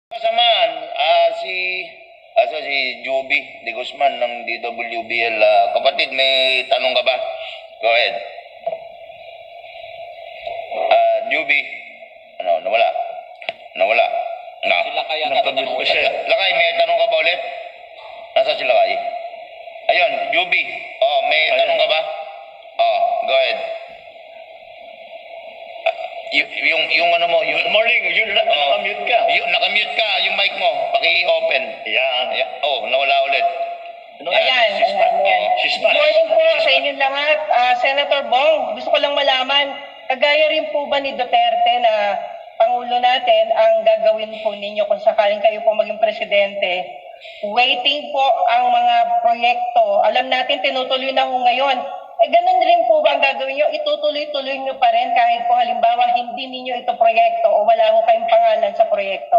Kasamaan, si Joby de Guzman ng DWBL. Kapatid, may tanong ka ba? Go ahead. Joby, nawala? Nawala. Sila kaya Nagtabi pa siya. Lakay, may tanong ka ba ulit? Nasa si Lakay? Ayun, Joby. May tanong ka ba? Go ahead. Yung ano mo, Good morning, yun na, nakamute ka. Nakamute ka, yung mic mo, paki-open. Yan. Nawala ulit. Ayan. Sisma. Good morning po sa inyong lahat. Senator Bong, gusto ko lang malaman, kagaya rin po ba ni Duterte na Pangulo natin ang gagawin po ninyo kung sakaling kayo po maging presidente? Waiting po ang mga proyekto. Alam natin, tinutuloy na ho ngayon. Ganun rin po ba ang gagawin nyo? Itutuloy-tuloy nyo pa rin kahit po halimbawa hindi ninyo ito proyekto o wala ho kayong pangalan sa proyekto?